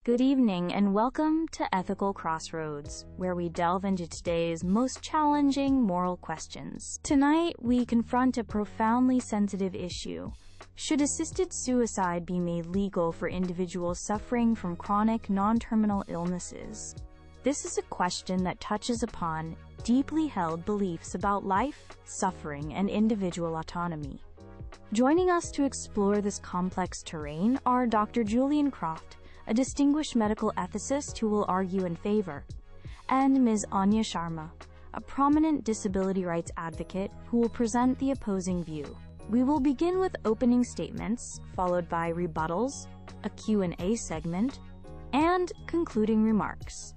Good evening and welcome to Ethical Crossroads, where we delve into today's most challenging moral questions. Tonight, we confront a profoundly sensitive issue. Should assisted suicide be made legal for individuals suffering from chronic, non-terminal illnesses? This is a question that touches upon deeply held beliefs about life, suffering, and individual autonomy. Joining us to explore this complex terrain are Dr. Julian Croft, a distinguished medical ethicist who will argue in favor, and Ms. Anya Sharma, a prominent disability rights advocate who will present the opposing view. We will begin with opening statements, followed by rebuttals, a Q&A segment, and concluding remarks.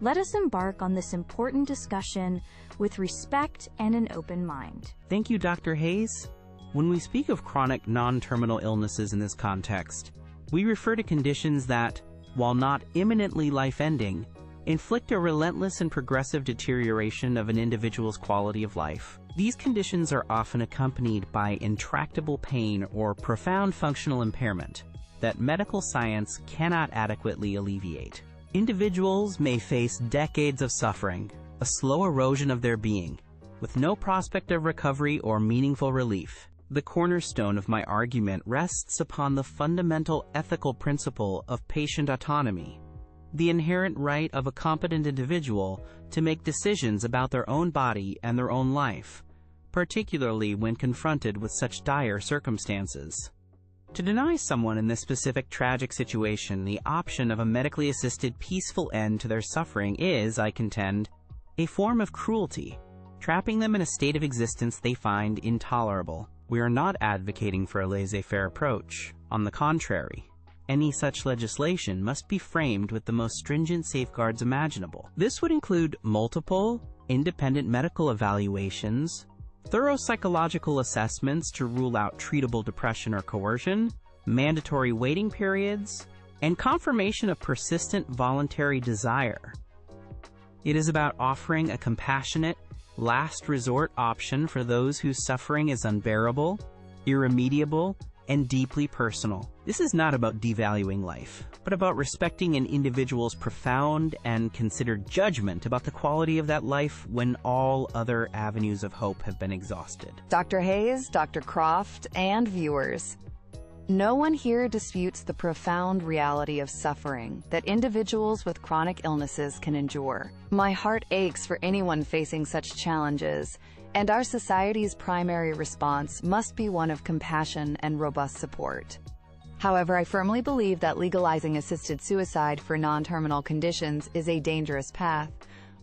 Let us embark on this important discussion with respect and an open mind. Thank you, Dr. Hayes. When we speak of chronic non-terminal illnesses in this context, we refer to conditions that, while not imminently life-ending, inflict a relentless and progressive deterioration of an individual's quality of life. These conditions are often accompanied by intractable pain or profound functional impairment that medical science cannot adequately alleviate. Individuals may face decades of suffering, a slow erosion of their being, with no prospect of recovery or meaningful relief. The cornerstone of my argument rests upon the fundamental ethical principle of patient autonomy, the inherent right of a competent individual to make decisions about their own body and their own life, particularly when confronted with such dire circumstances. To deny someone in this specific tragic situation the option of a medically assisted peaceful end to their suffering is, I contend, a form of cruelty, trapping them in a state of existence they find intolerable. We are not advocating for a laissez-faire approach. On the contrary, any such legislation must be framed with the most stringent safeguards imaginable. This would include multiple, independent medical evaluations, thorough psychological assessments to rule out treatable depression or coercion, mandatory waiting periods, and confirmation of persistent voluntary desire. It is about offering a compassionate, last resort option for those whose suffering is unbearable, irremediable, and deeply personal. This is not about devaluing life, but about respecting an individual's profound and considered judgment about the quality of that life when all other avenues of hope have been exhausted. Dr. Hayes, Dr. Croft, and viewers, no one here disputes the profound reality of suffering that individuals with chronic illnesses can endure. My heart aches for anyone facing such challenges, and our society's primary response must be one of compassion and robust support. However, I firmly believe that legalizing assisted suicide for non-terminal conditions is a dangerous path,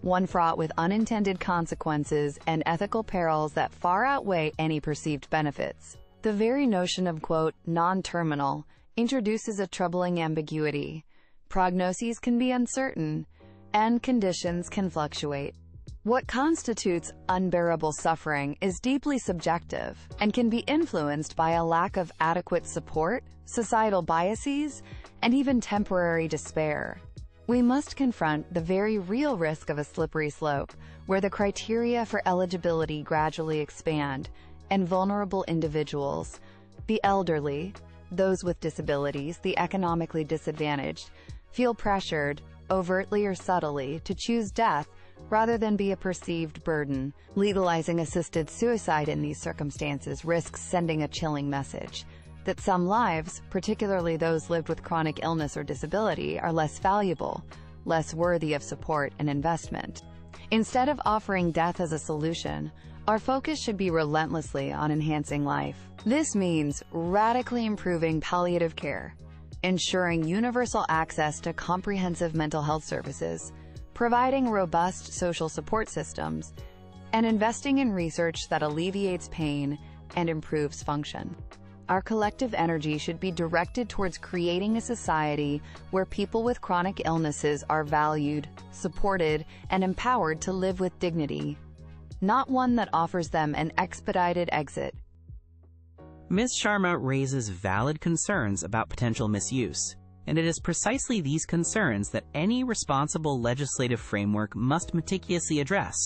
one fraught with unintended consequences and ethical perils that far outweigh any perceived benefits. The very notion of, quote, non-terminal introduces a troubling ambiguity. Prognoses can be uncertain, and conditions can fluctuate. What constitutes unbearable suffering is deeply subjective and can be influenced by a lack of adequate support, societal biases, and even temporary despair. We must confront the very real risk of a slippery slope, where the criteria for eligibility gradually expand, and vulnerable individuals, the elderly, those with disabilities, the economically disadvantaged, feel pressured, overtly or subtly, to choose death rather than be a perceived burden. Legalizing assisted suicide in these circumstances risks sending a chilling message that some lives, particularly those lived with chronic illness or disability, are less valuable, less worthy of support and investment. Instead of offering death as a solution, our focus should be relentlessly on enhancing life. This means radically improving palliative care, ensuring universal access to comprehensive mental health services, providing robust social support systems, and investing in research that alleviates pain and improves function. Our collective energy should be directed towards creating a society where people with chronic illnesses are valued, supported, and empowered to live with dignity, not one that offers them an expedited exit. Ms. Sharma raises valid concerns about potential misuse, and it is precisely these concerns that any responsible legislative framework must meticulously address.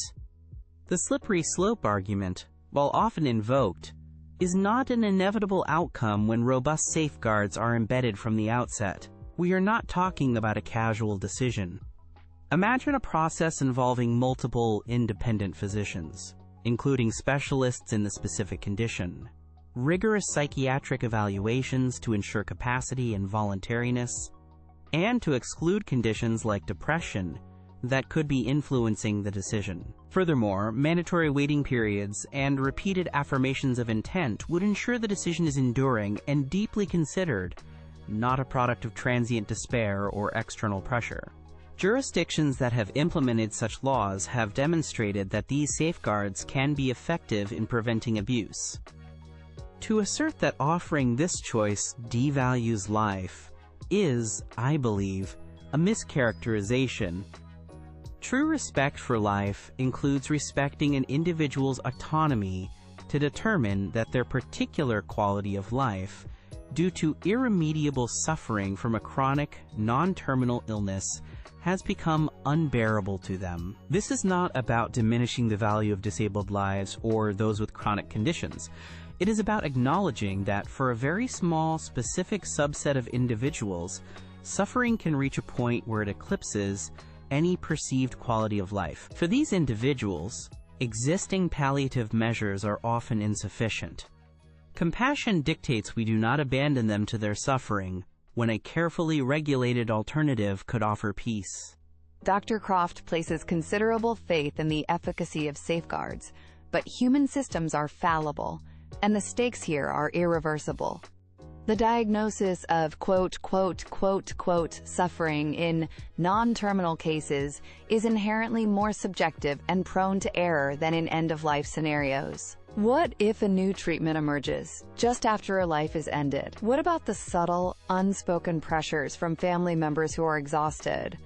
The slippery slope argument, while often invoked, is not an inevitable outcome when robust safeguards are embedded from the outset. We are not talking about a casual decision. Imagine a process involving multiple independent physicians, including specialists in the specific condition, rigorous psychiatric evaluations to ensure capacity and voluntariness, and to exclude conditions like depression that could be influencing the decision. Furthermore, mandatory waiting periods and repeated affirmations of intent would ensure the decision is enduring and deeply considered, not a product of transient despair or external pressure. Jurisdictions that have implemented such laws have demonstrated that these safeguards can be effective in preventing abuse. To assert that offering this choice devalues life is, I believe, a mischaracterization. True respect for life includes respecting an individual's autonomy to determine that their particular quality of life, due to irremediable suffering from a chronic, non-terminal illness, has become unbearable to them. This is not about diminishing the value of disabled lives or those with chronic conditions. It is about acknowledging that for a very small, specific subset of individuals, suffering can reach a point where it eclipses any perceived quality of life. For these individuals, existing palliative measures are often insufficient. Compassion dictates we do not abandon them to their suffering when a carefully regulated alternative could offer peace. Dr. Croft places considerable faith in the efficacy of safeguards, but human systems are fallible, and the stakes here are irreversible. The diagnosis of suffering in non-terminal cases is inherently more subjective and prone to error than in end-of-life scenarios. What if a new treatment emerges just after a life is ended? What about the subtle, unspoken pressures from family members who are exhausted,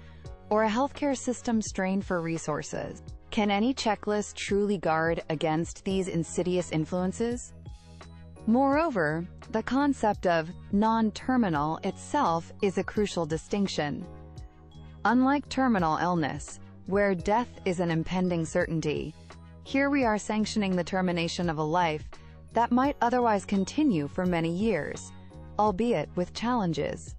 or a healthcare system strained for resources? Can any checklist truly guard against these insidious influences? Moreover, the concept of non-terminal itself is a crucial distinction. Unlike terminal illness, where death is an impending certainty, here we are sanctioning the termination of a life that might otherwise continue for many years, albeit with challenges.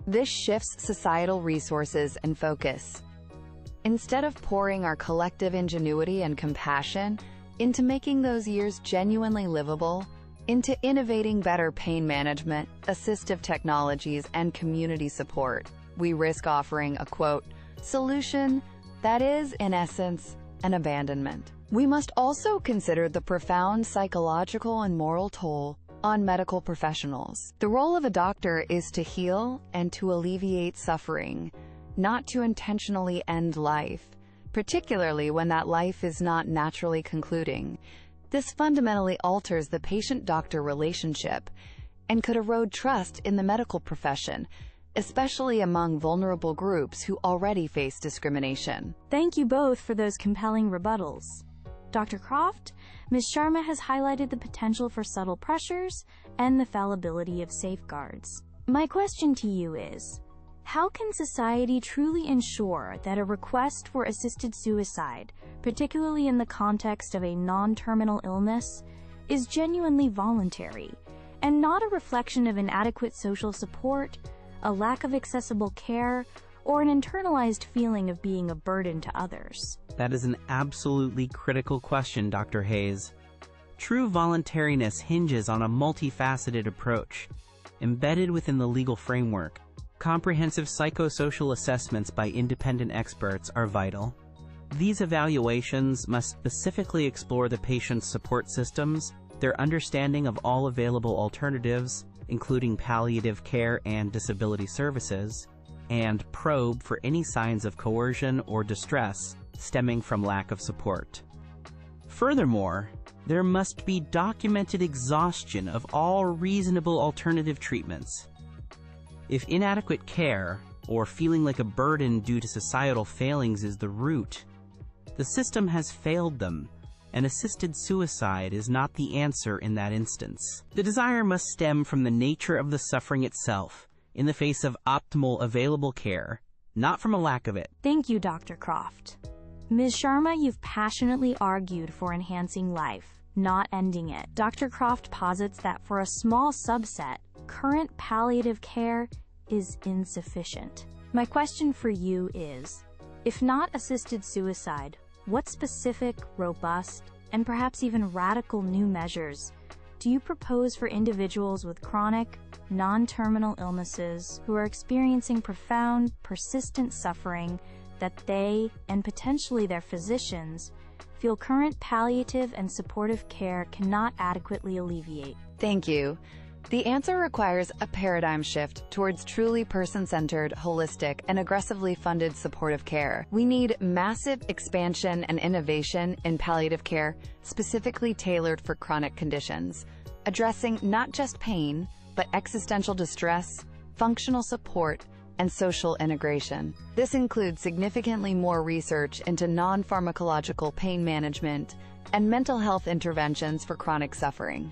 This shifts societal resources and focus. Instead of pouring our collective ingenuity and compassion into making those years genuinely livable, into innovating better pain management, assistive technologies, and community support, we risk offering a, solution that is, in essence, an abandonment. We must also consider the profound psychological and moral toll on medical professionals. The role of a doctor is to heal and to alleviate suffering, not to intentionally end life, particularly when that life is not naturally concluding. This fundamentally alters the patient-doctor relationship and could erode trust in the medical profession, especially among vulnerable groups who already face discrimination. Thank you both for those compelling rebuttals. Dr. Croft, Ms. Sharma has highlighted the potential for subtle pressures and the fallibility of safeguards. My question to you is, how can society truly ensure that a request for assisted suicide, particularly in the context of a non-terminal illness, is genuinely voluntary and not a reflection of inadequate social support, a lack of accessible care, or an internalized feeling of being a burden to others? That is an absolutely critical question, Dr. Hayes. True voluntariness hinges on a multifaceted approach, embedded within the legal framework. Comprehensive psychosocial assessments by independent experts are vital. These evaluations must specifically explore the patient's support systems, their understanding of all available alternatives, including palliative care and disability services, and probe for any signs of coercion or distress stemming from lack of support. Furthermore, there must be documented exhaustion of all reasonable alternative treatments. If inadequate care, or feeling like a burden due to societal failings is the root, the system has failed them, and assisted suicide is not the answer in that instance. The desire must stem from the nature of the suffering itself, in the face of optimal available care, not from a lack of it. Thank you, Dr. Croft. Ms. Sharma, you've passionately argued for enhancing life, not ending it. Dr. Croft posits that for a small subset, current palliative care is insufficient. My question for you is, if not assisted suicide, what specific, robust, and perhaps even radical new measures do you propose for individuals with chronic, non-terminal illnesses who are experiencing profound, persistent suffering that they, and potentially their physicians, feel current palliative and supportive care cannot adequately alleviate? Thank you. The answer requires a paradigm shift towards truly person-centered, holistic, and aggressively funded supportive care. We need massive expansion and innovation in palliative care, specifically tailored for chronic conditions, addressing not just pain, but existential distress, functional support, and social integration. This includes significantly more research into non-pharmacological pain management and mental health interventions for chronic suffering.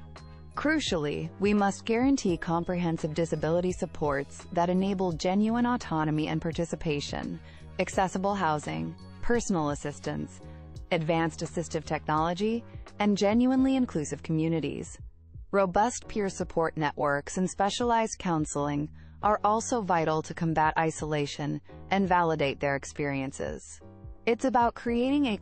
Crucially, we must guarantee comprehensive disability supports that enable genuine autonomy and participation, accessible housing, personal assistance, advanced assistive technology, and genuinely inclusive communities. Robust peer support networks and specialized counseling are also vital to combat isolation and validate their experiences. It's about creating a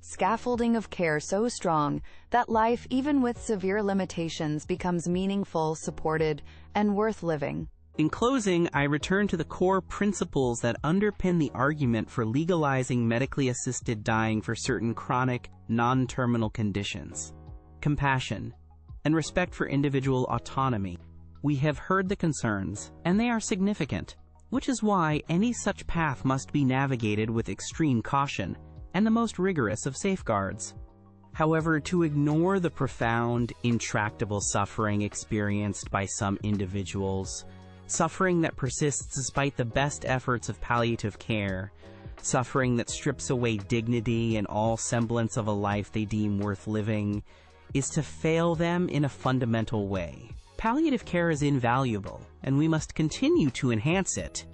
scaffolding of care so strong that life, even with severe limitations, becomes meaningful, supported, and worth living. In closing, I return to the core principles that underpin the argument for legalizing medically assisted dying for certain chronic, non-terminal conditions: compassion and respect for individual autonomy. We have heard the concerns, and they are significant, which is why any such path must be navigated with extreme caution and the most rigorous of safeguards. However, to ignore the profound, intractable suffering experienced by some individuals, suffering that persists despite the best efforts of palliative care, suffering that strips away dignity and all semblance of a life they deem worth living, is to fail them in a fundamental way. Palliative care is invaluable, and we must continue to enhance it,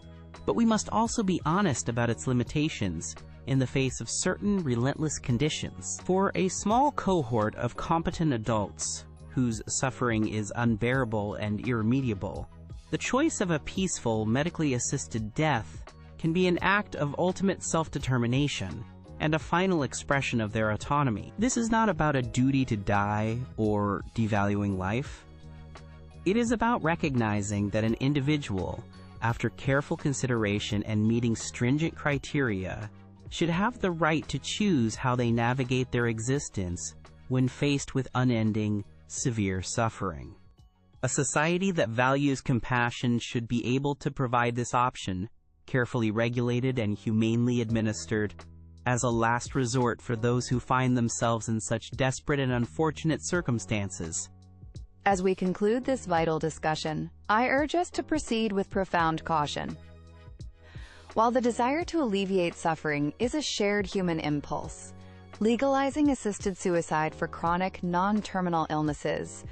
but we must also be honest about its limitations in the face of certain relentless conditions. For a small cohort of competent adults whose suffering is unbearable and irremediable, the choice of a peaceful, medically assisted death can be an act of ultimate self-determination and a final expression of their autonomy. This is not about a duty to die or devaluing life. It is about recognizing that an individual, after careful consideration and meeting stringent criteria, should have the right to choose how they navigate their existence when faced with unending, severe suffering. A society that values compassion should be able to provide this option, carefully regulated and humanely administered, as a last resort for those who find themselves in such desperate and unfortunate circumstances. As we conclude this vital discussion, I urge us to proceed with profound caution. While the desire to alleviate suffering is a shared human impulse, legalizing assisted suicide for chronic, non-terminal illnesses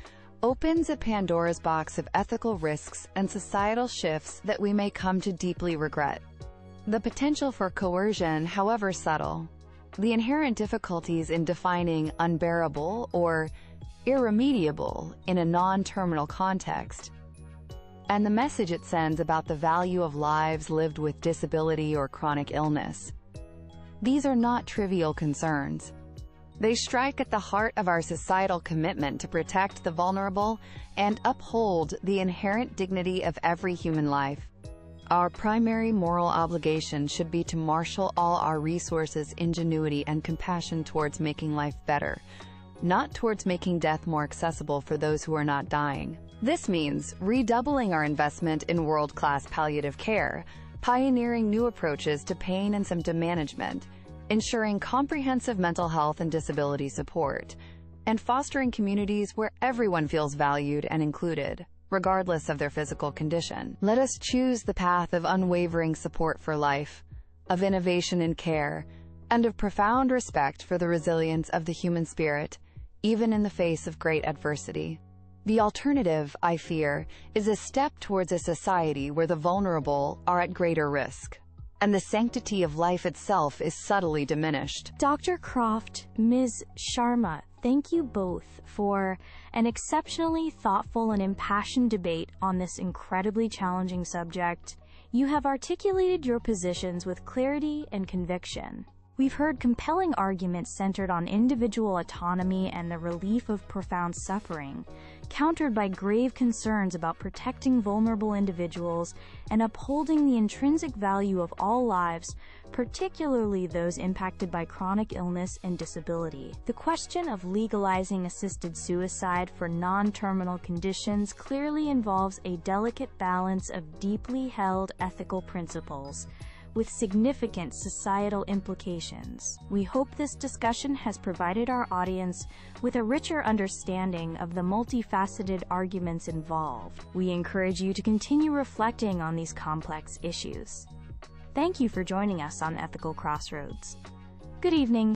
opens a Pandora's box of ethical risks and societal shifts that we may come to deeply regret. The potential for coercion, however subtle, the inherent difficulties in defining unbearable or irremediable in a non-terminal context, and the message it sends about the value of lives lived with disability or chronic illness. These are not trivial concerns. They strike at the heart of our societal commitment to protect the vulnerable and uphold the inherent dignity of every human life. Our primary moral obligation should be to marshal all our resources, ingenuity, and compassion towards making life better, not towards making death more accessible for those who are not dying. This means redoubling our investment in world-class palliative care, pioneering new approaches to pain and symptom management, ensuring comprehensive mental health and disability support, and fostering communities where everyone feels valued and included, regardless of their physical condition. Let us choose the path of unwavering support for life, of innovation in care, and of profound respect for the resilience of the human spirit, even in the face of great adversity. The alternative, I fear, is a step towards a society where the vulnerable are at greater risk. and the sanctity of life itself is subtly diminished. Dr. Croft, Ms. Sharma, thank you both for an exceptionally thoughtful and impassioned debate on this incredibly challenging subject. You have articulated your positions with clarity and conviction. We've heard compelling arguments centered on individual autonomy and the relief of profound suffering, countered by grave concerns about protecting vulnerable individuals and upholding the intrinsic value of all lives, particularly those impacted by chronic illness and disability. The question of legalizing assisted suicide for non-terminal conditions clearly involves a delicate balance of deeply held ethical principles, with significant societal implications. We hope this discussion has provided our audience with a richer understanding of the multifaceted arguments involved. We encourage you to continue reflecting on these complex issues. Thank you for joining us on Ethical Crossroads. Good evening.